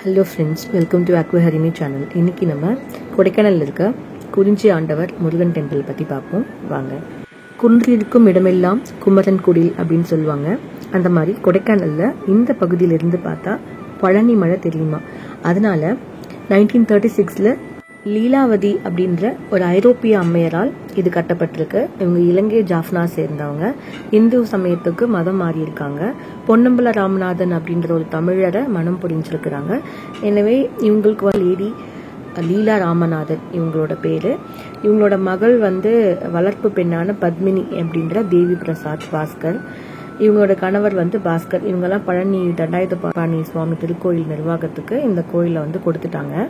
Hello friends, welcome to அக்வஹரிணி channel. இன்றைக்கி நம்ம கொடைக்கானலில் இருக்க குறிஞ்சி ஆண்டவர் முருகன் டெம்பிள் பற்றி பார்ப்போம். வாங்க. குன்றிருக்கும் இடமெல்லாம் குமரன் குடில் அப்படின்னு சொல்லுவாங்க. அந்த மாதிரி கொடைக்கானலில் இந்த பகுதியிலிருந்து பார்த்தா பழனி மலை தெரியுமா? அதனால 1936 லீலாவதி அப்படின்ற ஒரு ஐரோப்பிய அம்மையரால் இது கட்டப்பட்டிருக்கு. இவங்க இலங்கை ஜாஃப்னா சேர்ந்தவங்க. இந்து சமயத்துக்கு மதம் மாறி இருக்காங்க. பொன்னம்பல ராமநாதன் அப்படின்ற ஒரு தமிழரை மனம் புரிஞ்சிருக்கிறாங்க. எனவே இவங்களுக்கு லேடி லீலா ராமநாதன் இவங்களோட பேரு. இவங்களோட மகள் வளர்ப்பு பெண்ணான பத்மினி அப்படின்ற தேவி பிரசாத் பாஸ்கர். இவங்களோட கணவர் பாஸ்கர். இவங்கெல்லாம் பழனி தண்டாயுதபாணி சுவாமி திருக்கோயில் நிர்வாகத்துக்கு இந்த கோயிலை கொடுத்துட்டாங்க.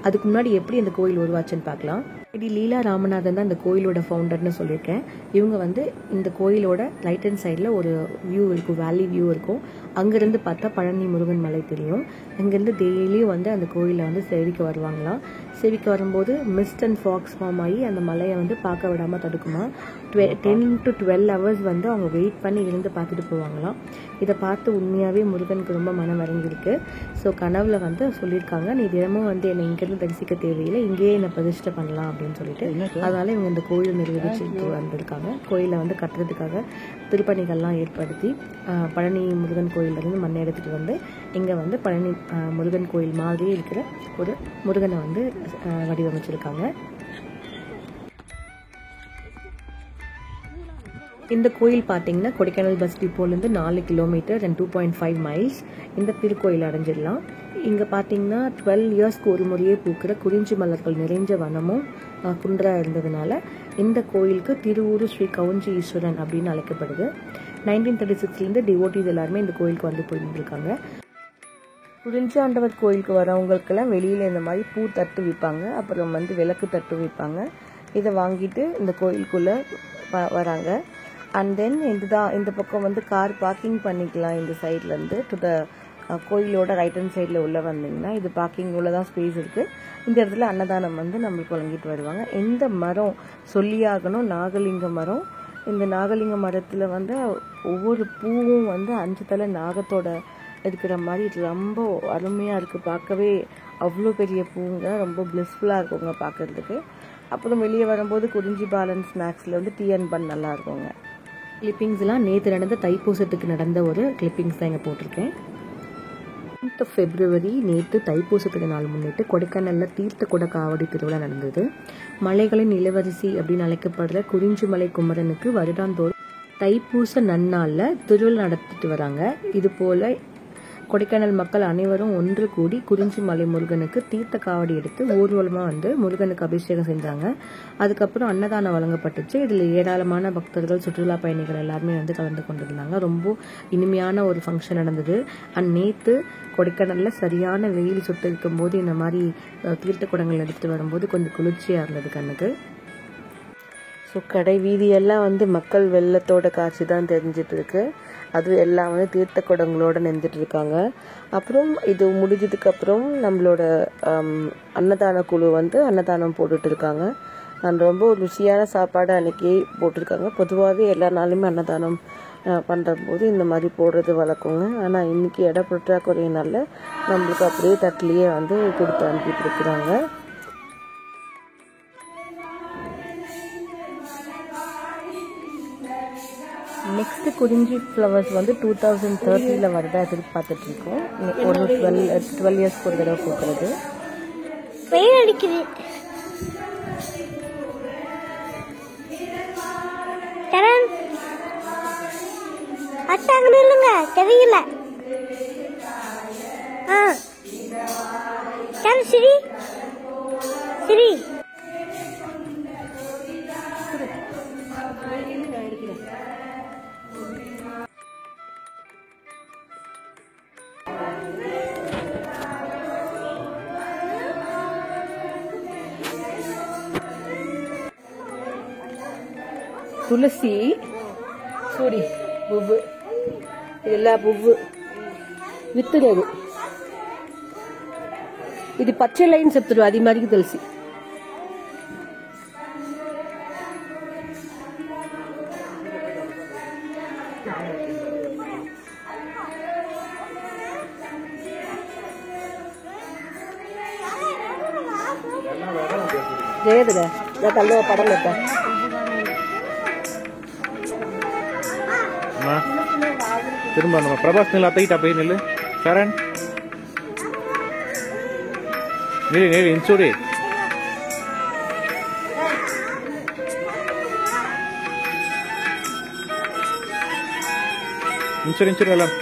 அதுக்கு முன்னாடி எப்படி இந்த கோயில் உருவாச்சுன்னு பார்க்கலாம். இது லீலா ராமநாதன் தான் இந்த கோயிலோட ஃபவுண்டர்னு சொல்லியிருக்கேன். இவங்க இந்த கோயிலோட ரைட் ஹேண்ட் சைடில் ஒரு வியூ இருக்கும், வேலி வியூ இருக்கும். அங்கேருந்து பார்த்தா பழனி முருகன் மலை தெரியும். இங்கேருந்து டெய்லியும் அந்த கோயிலை சேவிக்க வருவாங்களாம். சேவிக்க வரும்போது மிஸ்ட் அண்ட் ஃபாக்ஸ் ஃபார்ம் ஆகி அந்த மலையை பார்க்க விடாமல் தடுக்குமா. 10 to 12 hours அவங்க வெயிட் பண்ணி இருந்து பார்த்துட்டு போவாங்களாம். இதை பார்த்து உண்மையாகவே முருகனுக்கு ரொம்ப மனம் வரைஞ்சிருக்கு. ஸோ கனவுல சொல்லியிருக்காங்க, நீ தினமும் என்னை இங்கேருந்து தரிசிக்க தேவையில்லை, இங்கேயே என்னை பிரதிஷ்டை பண்ணலாம் அப்படின்னு சொல்லிட்டு. அதனால இவங்க இந்த கோயில் நிர்வகிச்சுட்டு வந்திருக்காங்க. கோயிலை கட்டுறதுக்காக திருப்பணிகள்லாம் ஏற்படுத்தி பழனி முருகன் கோயிலிருந்து மண்ணை எடுத்துகிட்டு இங்கே பழனி முருகன் கோயில் மாதிரியே இருக்கிற ஒரு முருகனை வடிவமைச்சிருக்காங்க. இந்த கோயில் பார்த்தீங்கன்னா கொடைக்கானல் பஸ் டிப்போலேருந்து 4 கிலோமீட்டர் அண்ட் 2.5 miles இந்த திருக்கோயில் அடைஞ்சிடலாம். இங்கே பார்த்தீங்கன்னா 12 இயர்ஸ்க்கு ஒரு முறையே பூக்கிற குறிஞ்சி மலர்கள் நிறைஞ்ச வனமும் குன்றா இருந்ததுனால இந்த கோயிலுக்கு திருவூர் ஸ்ரீ கவுஞ்சி ஈஸ்வரன் அப்படின்னு அழைக்கப்படுது. 1936 டிவோட்டிஸ் எல்லாருமே இந்த கோயிலுக்கு போயிட்டு இருக்காங்க. குறிஞ்சி ஆண்டவர் கோயிலுக்கு வரவங்களுக்கெல்லாம் வெளியில் இந்த மாதிரி பூ தட்டு விற்பாங்க, அப்புறம் விளக்கு தட்டு விற்பாங்க. இதை வாங்கிட்டு இந்த கோயிலுக்குள்ளே வராங்க. அண்ட் தென் இந்த பக்கம் கார் பார்க்கிங் பண்ணிக்கலாம். இந்த சைட்லேருந்து டு த கோயிலோட ரைட் ஹேண்ட் சைடில் உள்ளே வந்தீங்கன்னா இது பார்க்கிங் உள்ளதான் ஸ்பேஸ் இருக்குது. இந்த இடத்துல அன்னதானம் நம்மளுக்கு வழங்கிட்டு வருவாங்க. இந்த மரம் சொல்லியாகணும் நாகலிங்க மரம். இந்த நாகலிங்க மரத்தில் ஒவ்வொரு பூவும் 5 தலை நாகத்தோட இருக்கிற மாதிரி ரொம்ப அருமையாக இருக்குது. பார்க்கவே அவ்வளோ பெரிய பூங்க, ரொம்ப பிளிஸ்ஃபுல்லாக இருக்குங்க பார்க்குறதுக்கு. அப்புறம் வெளியே வரும்போது குறிஞ்சி பாலன் ஸ்நாக்ஸில் டீ அண்ட் பன் நல்லா இருக்குங்க. கிளிப்பிங்ஸ்லாம் நேற்று நடந்த தைப்பூசத்துக்கு நடந்த ஒரு கிளிப்பிங்ஸ் தான் இங்கே போட்டிருக்கேன். 10th February நேற்று தைப்பூசத்துக்கு நாள் முன்னிட்டு கொடைக்கானலில் தீர்த்த குட காவடி திருவிழா நடந்தது. மலைகளின் இளவரசி அப்படின்னு அழைக்கப்படுற குறிஞ்சி மலை குமரனுக்கு வருடாந்தோறும் தைப்பூச நன்னாளில் திருவிழா நடத்திட்டு வராங்க. இது போல கொடைக்கானல் மக்கள் அனைவரும் ஒன்று கூடி குறிஞ்சி மலை முருகனுக்கு தீர்த்த காவடி எடுத்து ஊர்வலமாக முருகனுக்கு அபிஷேகம் செஞ்சாங்க. அதுக்கப்புறம் அன்னதானம் வழங்கப்பட்டுச்சு. இதில் ஏராளமான பக்தர்கள், சுற்றுலா பயணிகள் எல்லாருமே கலந்து கொண்டிருந்தாங்க. ரொம்ப இனிமையான ஒரு ஃபங்க்ஷன் நடந்தது. அண்ட் நேற்று கொடைக்கானலில் சரியான வெயில் சுட்டு இருக்கும் போது இந்த மாதிரி தீர்த்த குடங்கள் எடுத்துகிட்டு வரும்போது கொஞ்சம் குளிர்ச்சியாக இருந்தது கண்ணுக்கு. ஸோ கடை வீதியெல்லாம் மக்கள் வெள்ளத்தோட காட்சி தான் தெரிஞ்சிட்டு இருக்கு. அது எல்லாம் தீர்த்த குடங்களோட நெஞ்சிட்டு இருக்காங்க. அப்புறம் இது முடிஞ்சதுக்கப்புறம் நம்மளோட அன்னதான குழு அன்னதானம் போட்டுட்டு இருக்காங்க. ரொம்ப ருசியான சாப்பாடு அன்னைக்கு போட்டிருக்காங்க. பொதுவாகவே எல்லா நாளுமே அன்னதானம் பண்ணுற போது இந்த மாதிரி போடுறது வழக்கங்க. ஆனால் இன்னைக்கு இட பற்றாக்குறையினால நம்மளுக்கு அப்படியே தட்டிலேயே கொடுத்து அனுப்பிட்டு இருக்கிறாங்க. நெக்ஸ்ட் குறிஞ்சி ஃப்ளவர்ஸ் 2030 வருதா எதிர்பார்த்துட்டு இருக்கோம். ஒரு 12 இயர்ஸ்க்கு ஒரு தடவை பூக்கிறது. தெரியல சரி சரி துளசி சூடி புவ்வு எல்லா புவ்வு வித்துறது. இது பச்சை லைன் செத்துடும். அது மாதிரி துளசி. ஜெயதுல நான் கல்லுவ படம் வைப்பேன். திரும்ப நம்ம பிரபாஸ் நில அத்தைக்கிட்ட போய் நில்லு. சரண் நில்லு இன்சூரி. இன்சூரி எல்லாம்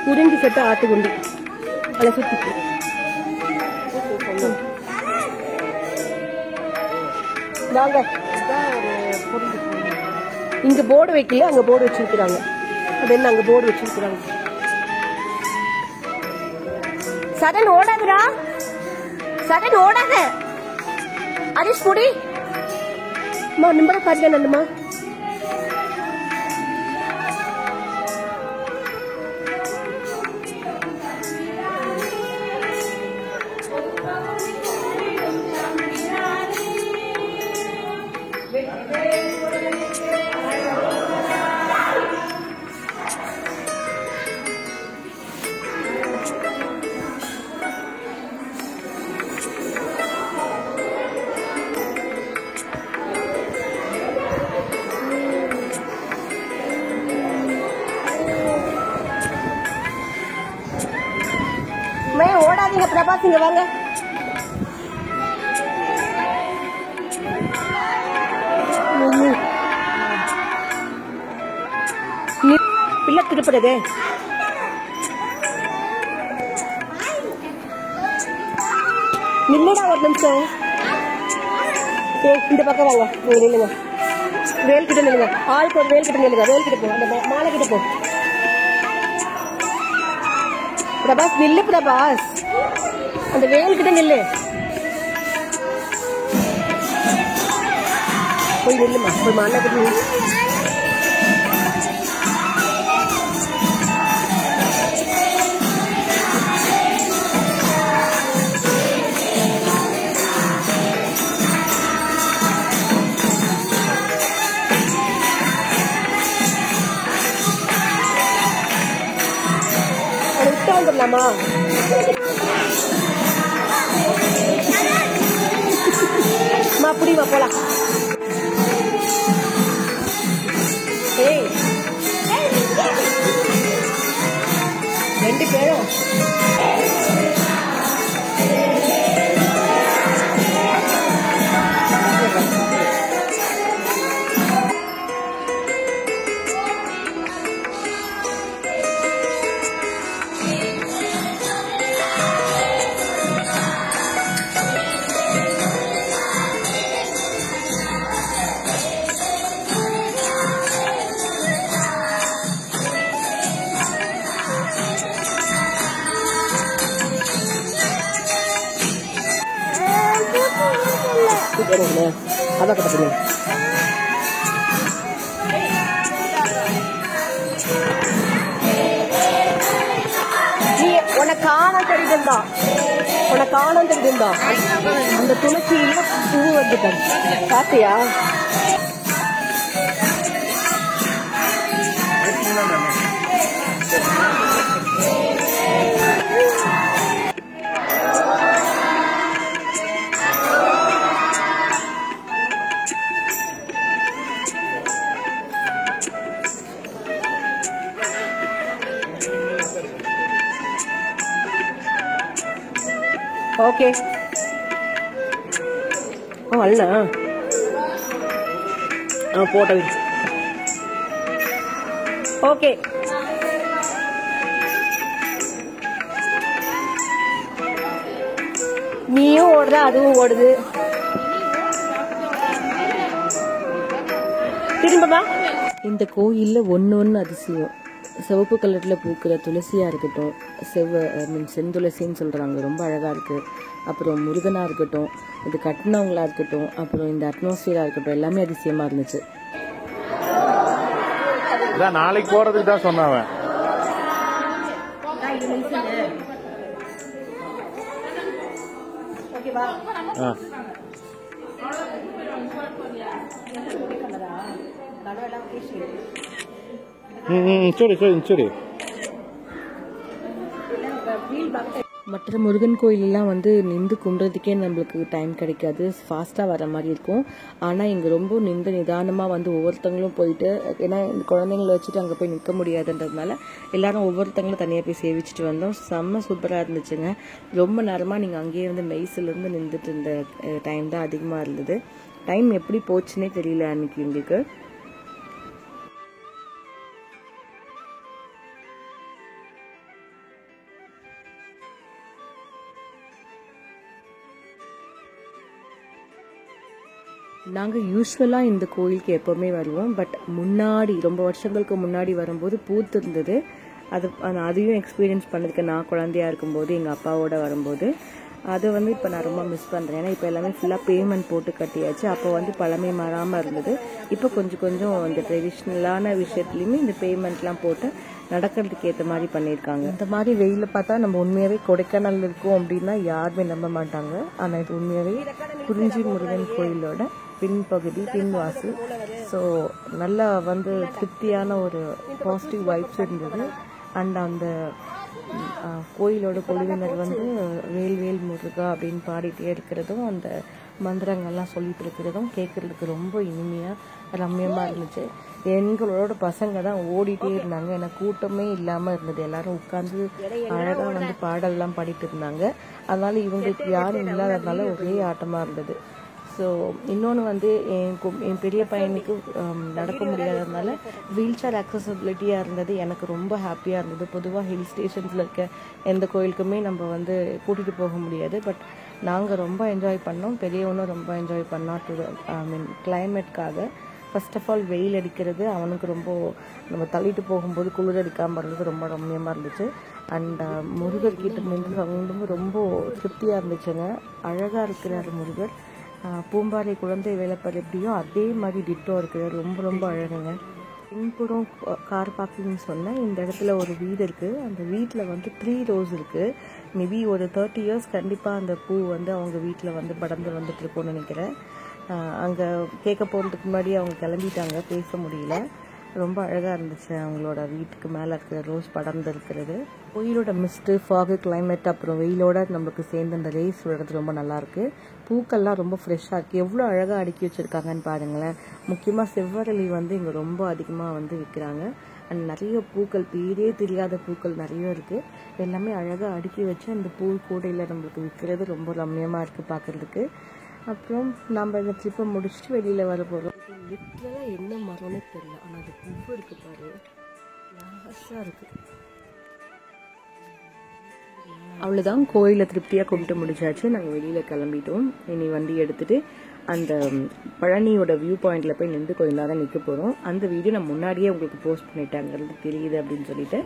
குறிஞ்சி செட்டு ஆட்டுக்குண்டி அதை சுத்தி வாங்க. இங்க போர்டு வைக்கல, அங்க போர்டு வச்சிருக்கிறாங்க. அது என்ன அங்க போர்டு வச்சிருக்கிறாங்க. சடன் ஓடாதுடா, சடன் ஓடாத. அரிஷ் முடி நிம்பட பாருங்க நந்தம்மா. ஓடாதீங்க பிரபாஸ், இங்க வாங்க. பிள்ளை திருப்படுது. நில்லுடா ஒரு நிமிஷம். இந்த பக்கம் வாங்க, நில்லுங்க. வேல் கிட்ட நில்லுங்க, ஆளுக்கு ஒரு வேல் கிட்ட நில்லுங்க. வேல் கிட்ட போ, அந்த மாலை கிட்ட போ. பிரபாஸ் நில்லு, பிரபாஸ் அந்த வேல் கிட்ட நில்லு. போய் நில்லுமா, போய் மாலை கிட்ட நில்லு. விட்டு வந்துடலாமா? புடிமா போலாம். ஏய் ரெண்டு பேரும் அதான் கட்டணும். நீ உனக்கு ஆணம் தெரியுதுண்டா, உனக்கு ஆணம் தெரியுதுண்டா. அந்த துளசியில பூ வந்துட்டேன் பாத்தியா? ஓகே. அல்ல போட்டது. ஓகே நீயும் ஓடுற, அதுவும் ஓடுது. திரும்பமா இந்த கோயில்ல ஒன்னு அதிசயம். சிவப்பு கலரில் பூக்கிற துளசியாக இருக்கட்டும், செந்துளசின்னு சொல்கிறாங்க, ரொம்ப அழகாக இருக்குது. அப்புறம் முருகனாக இருக்கட்டும், இது கட்டினவங்களாக இருக்கட்டும், அப்புறம் இந்த அட்மாஸ்பியராக இருக்கட்டும், எல்லாமே அதிசயமாக இருந்துச்சு. நாளைக்கு போகிறதுக்கு தான் சொன்னவன். சரி சரி சரி. மற்ற முருகன் கோயிலெலாம் வந்து நின்று கும்பிட்றதுக்கே நம்மளுக்கு டைம் கிடைக்காது, ஃபாஸ்ட்டாக வர மாதிரி இருக்கும். ஆனால் இங்கே ரொம்ப நின்று நிதானமாக வந்து ஒவ்வொருத்தங்களும் போயிட்டு, ஏன்னா இந்த குழந்தைங்கள வச்சுட்டு அங்கே போய் நிற்க முடியாதுன்றதுனால எல்லாரும் ஒவ்வொருத்தங்களும் தனியாக போய் சேவிச்சுட்டு வந்தோம். செம்ம சூப்பராக இருந்துச்சுங்க. ரொம்ப நேரமாக நீங்கள் அங்கேயே இருந்து மெய்சிலேருந்து நின்றுட்டு இருந்த டைம் தான் அதிகமாக இருந்தது. டைம் எப்படி போச்சுன்னே தெரியல அன்றைக்கி எங்களுக்கு. நாங்கள் யூஸ்வலாக இந்த கோயிலுக்கு எப்போவுமே வருவோம். பட் முன்னாடி ரொம்ப வருஷங்களுக்கு முன்னாடி வரும்போது பூத்து இருந்தது. அதையும் எக்ஸ்பீரியன்ஸ் பண்ணதுக்கு நான் குழந்தையாக இருக்கும்போது எங்கள் அப்பாவோட வரும்போது அதை வந்து இப்போ நான் ரொம்ப மிஸ் பண்ணுறேன். ஏன்னா இப்போ எல்லாமே ஃபுல்லாக பேமெண்ட் போட்டு கட்டியாச்சு. அப்போ வந்து பழமை மாறாமல் இருந்தது. இப்போ கொஞ்சம் கொஞ்சம் இந்த ட்ரெடிஷ்னலான விஷயத்துலையுமே இந்த பேமெண்ட்லாம் போட்டு நடக்கிறதுக்கு ஏற்ற மாதிரி பண்ணியிருக்காங்க. இந்த மாதிரி வெயிலில் பார்த்தா நம்ம உண்மையாகவே கொடைக்கானல் இருக்கோம் அப்படின்னா யாருமே நம்ப மாட்டாங்க. ஆனால் இது உண்மையாகவே குறிஞ்சி முருகன் கோயிலோட பின்பகுதி, பின்வாசல். ஸோ நல்லா வந்து திருப்தியான ஒரு பாசிட்டிவ் வைப்ஸ் இருந்தது. அண்ட் அந்த கோயிலோட குழுவினர் வந்து வேல் வேல் முருகா அப்படின்னு பாடிட்டே இருக்கிறதும், அந்த மந்திரங்கள்லாம் சொல்லிட்டு இருக்கிறதும் கேட்கறதுக்கு ரொம்ப இனிமையாக ரம்யமாக இருந்துச்சு. எங்களோட பசங்க தான் ஓடிட்டே இருந்தாங்க. ஏன்னா கூட்டமே இல்லாமல் இருந்தது. எல்லாரும் உட்காந்து அழகாக வந்து பாடல்லாம் பாடிட்டு இருந்தாங்க. அதனால இவங்களுக்கு யாரும் இல்லாததுனால ஒரே ஆட்டமாக இருந்தது. ஸோ இன்னொன்று வந்து என் பெரிய பையனுக்கு நடக்க முடியாததுனால வீல் சேர் அக்சசபிலிட்டியாக இருந்தது. எனக்கு ரொம்ப ஹாப்பியாக இருந்தது. பொதுவாக ஹில் ஸ்டேஷன்ஸில் இருக்க எந்த கோயிலுக்குமே நம்ம வந்து கூட்டிகிட்டு போக முடியாது. பட் நாங்கள் ரொம்ப என்ஜாய் பண்ணோம். பெரியவனும் ரொம்ப என்ஜாய் பண்ணோம். கிளைமேட்காக ஃபர்ஸ்ட் ஆஃப் ஆல் வெயில் அடிக்கிறது அவனுக்கு ரொம்ப, நம்ம தள்ளிட்டு போகும்போது குளிர் அடிக்காமல் இருந்தது ரொம்ப ரம்யமாக இருந்துச்சு. அண்ட் முருகர்கிட்ட நின்று ரொம்ப திருப்தியாக இருந்துச்சுங்க. அழகாக இருக்கிறார் முருகர். பூம்பாறை குழந்தை வேலைப்பாடு எப்படியோ அதே மாதிரி டிட்டோ இருக்கிறார். ரொம்ப ரொம்ப அழகுங்க. பின்புறம் கார் பார்க்கிங்னு சொன்னேன். இந்த இடத்துல ஒரு வீடு இருக்குது. அந்த வீட்டில் வந்து 3 ரோஸ் இருக்குது. மேபி ஒரு 30 இயர்ஸ் கண்டிப்பாக அந்த பூ வந்து அவங்க வீட்டில் வந்து படர்ந்து வந்துட்டுருக்கோன்னு நினைக்கிறேன். அங்கே கேட்க போகிறதுக்கு முன்னாடி அவங்க கிளம்பிட்டாங்க, பேச முடியல. ரொம்ப அழகாக இருந்துச்சு அவங்களோட வீட்டுக்கு மேலே இருக்கிற ரோஸ் படர்ந்து இருக்கிறது. கோயிலோட மிஸ்ட்டு, ஃபாகு, கிளைமேட் அப்புறம் வெயிலோட நம்மளுக்கு சேர்ந்து அந்த ரேஸ் விடுறது ரொம்ப நல்லாயிருக்கு. பூக்கள்லாம் ரொம்ப ஃப்ரெஷ்ஷாக இருக்குது. எவ்வளோ அழகாக அடுக்கி வச்சுருக்காங்கன்னு பாருங்களேன். முக்கியமாக செவ்வரளி வந்து இங்கே ரொம்ப அதிகமாக வந்து விற்கிறாங்க. அண்ட் நிறைய பூக்கள், பேரே தெரியாத பூக்கள் நிறைய இருக்குது. எல்லாமே அழகாக அடுக்கி வச்சு அந்த பூ கூடையில் நம்மளுக்கு விற்கிறது ரொம்ப ரம்யமாக இருக்குது பார்க்குறதுக்கு. அப்புறம் நம்ம இந்த ட்ரிப்பை முடிச்சுட்டு வெளியில் வர போகிறோம். லிட்டரலாக என்ன மரம்னே தெரியல, ஆனால் அது பூ இருக்குது பாரு, லாஸ்டாக இருக்குது. அவ்வளோதான், கோயிலை திருப்தியாக கும்பிட்டு முடிச்சாச்சு. நாங்கள் வெளியில் கிளம்பிட்டோம். இனி வண்டி எடுத்துகிட்டு அந்த பழனியோட வியூ பாயிண்டில் போய் நின்று கொஞ்ச நேரம் நிற்க போகிறோம். அந்த வீடியோ நான் முன்னாடியே உங்களுக்கு போஸ்ட் பண்ணிட்டாங்கிறது தெரியுது அப்படின்னு சொல்லிட்டு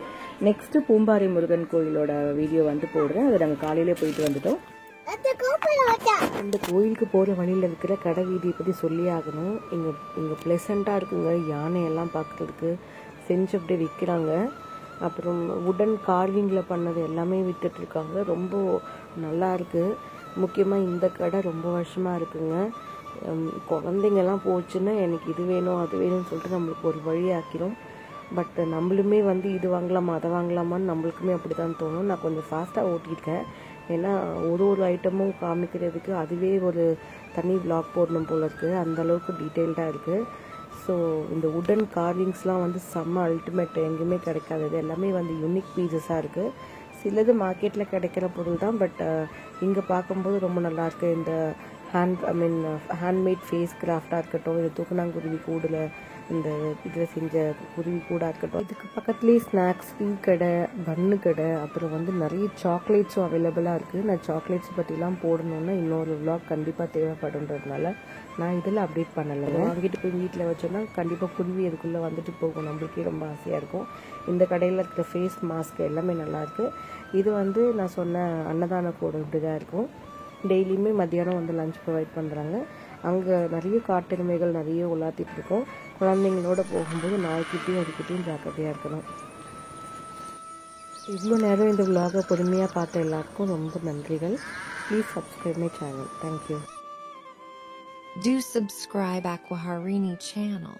நெக்ஸ்ட்டு பூம்பாறை முருகன் கோயிலோட வீடியோ வந்து போடுறேன். அதை நாங்கள் காலையிலே போயிட்டு வந்துட்டோம். அந்த கோயிலுக்கு போகிற வழியில் இருக்கிற கடை வீதியை பற்றி சொல்லி ஆகணும். இங்கே ப்ளசண்ட்டாக இருக்குங்க. யானையெல்லாம் பார்க்குறதுக்கு செஞ்சு அப்படியே விற்கிறாங்க. அப்புறம் உடன் கார்விங்கில் பண்ணது எல்லாமே விற்றுட்ருக்காங்க. ரொம்ப நல்லா இருக்குது. முக்கியமாக இந்த கடை ரொம்ப வருஷமாக இருக்குங்க. குழந்தைங்கள்லாம் போச்சுன்னா எனக்கு இது வேணும் அது வேணும்னு சொல்லிட்டு நம்மளுக்கு ஒரு வழி ஆக்கிரும். பட் நம்மளுமே வந்து இது வாங்கலாமா அதை வாங்கலாமான்னு நம்மளுக்குமே அப்படி தான் தோணும். நான் கொஞ்சம் ஃபாஸ்ட்டாக ஓட்டியிருக்கேன். ஏன்னா ஒரு ஐட்டமும் காமிக்கிறதுக்கு அதுவே ஒரு தனி விளாக் போடணும் போல இருக்குது. அந்தளவுக்கு டீட்டெயில்டாக இருக்குது. ஸோ இந்த உடன் கார்விங்ஸ்லாம் வந்து செம்ம அல்டிமேட், எங்கேயுமே கிடைக்காது. எல்லாமே வந்து யூனிக் பீசஸாக இருக்குது. சிலது மார்க்கெட்டில் கிடைக்கிற பொருள் தான். பட் இங்கே பார்க்கும்போது ரொம்ப நல்லாயிருக்கு. இந்த ஹேண்ட்மேட் ஃபேஸ் கிராஃப்டாக இருக்கட்டும், இது தூக்குனாங்குருவி கூடில் இந்த இதில் செஞ்ச குருவி கூடாக இருக்கட்டும். இதுக்கு பக்கத்துலேயே ஸ்நாக்ஸ், டீ கடை, பன்னு கடை, அப்புறம் வந்து நிறைய சாக்லேட்ஸும் அவைலபிளாக இருக்குது. நான் சாக்லேட்ஸ் பற்றிலாம் போடணுன்னா இன்னொரு விளாக் கண்டிப்பாக தேவைப்படுன்றதுனால நான் இதில் அப்டேட் பண்ணலை. வாங்கிட்டு போய் வீட்டில் வச்சோன்னா கண்டிப்பாக குருவி அதுக்குள்ளே வந்துட்டு போகும். நம்மளுக்கே ரொம்ப ஆசையாக இருக்கும். இந்த கடையில் இருக்கிற ஃபேஸ் மாஸ்க் எல்லாமே நல்லாயிருக்கு. இது வந்து நான் சொன்ன அன்னதான கூடம் இப்படி தான் இருக்கும். டெய்லியுமே மத்தியானம் வந்து லஞ்ச் ப்ரொவைட் பண்ணுறாங்க. அங்கே நிறைய காட்டெருமைகள் நிறைய உலாத்திட்டு இருக்கோம். குழந்தைங்களோட போகும்போது நாய்க்கிட்டையும் அதுக்கிட்டையும் ஜாக்கிரதையாக இருக்கணும். இவ்வளோ நேரம் இந்த விலாகை பொறுமையாக பார்த்த எல்லாருக்கும் ரொம்ப நன்றிகள். Please subscribe my channel. Thank you. Do subscribe Aquaharini channel.